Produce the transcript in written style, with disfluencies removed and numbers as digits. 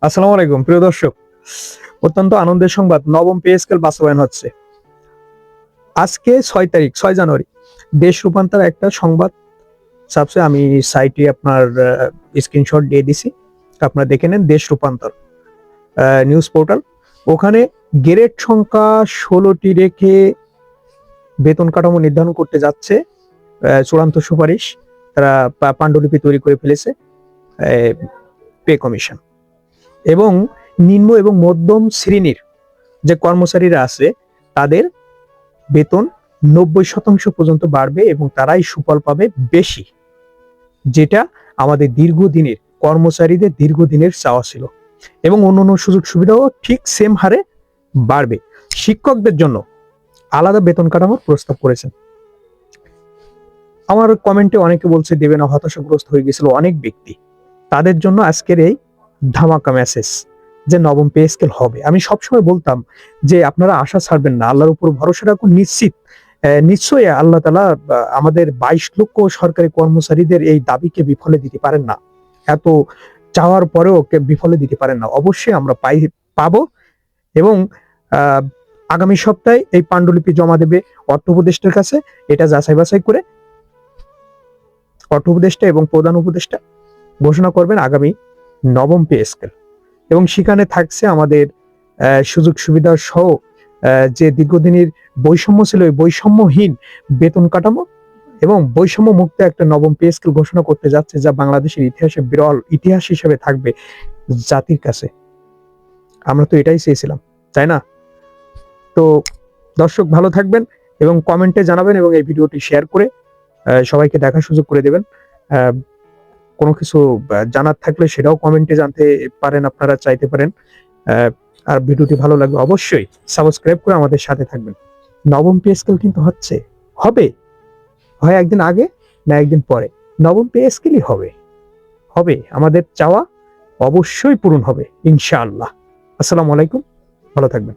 আসসালামু আলাইকুম প্রিয় দর্শক। অত্যন্ত আনন্দের সংবাদ, নবম পে স্কেল বাস্তবায়ন হচ্ছে। আজকে 6 জানুয়ারি দেশ রূপান্তর একটা সংবাদ ছাপছে। আমি সাইটে আপনার স্ক্রিনশট দিয়ে দিছি, আপনারা দেখে নেন। দেশ রূপান্তর নিউজ পোর্টাল, ওখানে গ্রেড সংখ্যা 16টি রেখে বেতন কাঠামো নির্ধারণ করতে যাচ্ছে চূড়ান্ত সুপারিশ। তারা পাণ্ডুলিপি তৈরি করে ফেলেছে পে কমিশন। এবং নিম্ন এবং মধ্যম শ্রেণীর যে কর্মচারীরা আছে তাদের বেতন 90% পর্যন্ত বাড়বে এবং তারাই সুফল পাবে বেশি, যেটা আমাদের দীর্ঘদিনের কর্মচারীদের দীর্ঘদিনের চাওয়া ছিল। এবং অন্যান্য সুযোগ সুবিধাও ঠিক সেম হারে বাড়বে। শিক্ষকদের জন্য আলাদা বেতন কাঠামোর প্রস্তাব করেছেন। আমার কমেন্টে অনেকে বলছে দেবে না, হতাশাগ্রস্ত হয়ে গেছিল অনেক ব্যক্তি। তাদের জন্য আজকের এই ধামাকা মেসেজ যে নবম পে স্কেল হবে। আমি সবসময় বলতাম যে আপনারা আশা ছাড়বেন না, আল্লাহর উপর ভরসা রাখুন। নিশ্চয়ই আল্লাহ তাআলা আমাদের 22 লক্ষ সরকারি কর্মচারীদের এই দাবিকে বিফলে দিতে পারেন না। এত চাওয়ার পরেও বিফলে দিতে পারেন না। অবশ্যই আমরা পাবো। এবং আগামী সপ্তাহে এই পাণ্ডুলিপি জমা দেবে অর্থ উপদেষ্টার কাছে। এটা যাচাই বাছাই করে অর্থ উপদেষ্টা এবং প্রধান উপদেষ্টা ঘোষণা করবেন আগামী নবম পে স্কেল। এবং সেখানে থাকছে আমাদের সুযোগ সুবিধা সহ যে দীর্ঘদিনের বৈষম্য ছিল, ওই বৈষম্যহীন বেতন কাঠামো এবং বৈষম্য মুক্ত একটা নবম পে স্কেল ঘোষণা করতে যাচ্ছে, যা বাংলাদেশের ইতিহাসে বিরল ইতিহাস হিসেবে থাকবে জাতির কাছে। আমরা তো এটাই চেয়েছিলাম, তাই না? তো দর্শক ভালো থাকবেন এবং কমেন্টে জানাবেন এবং এই ভিডিওটি শেয়ার করে সবাইকে দেখার সুযোগ করে দেবেন। কোনো কিছু জানার থাকলে সেটাও কমেন্টে জানতে পারেন, আপনারা চাইতে পারেন। আর ভিডিওটি ভালো লাগলে অবশ্যই সাবস্ক্রাইব করে আমাদের সাথে থাকবেন। নবম পে স্কেল কিন্তু হবে, হয় একদিন আগে না একদিন পরে, নবম পে স্কেলই হবে। আমাদের চাওয়া অবশ্যই পূরণ হবে ইনশাআল্লাহ। আসসালামু আলাইকুম, ভালো থাকবেন।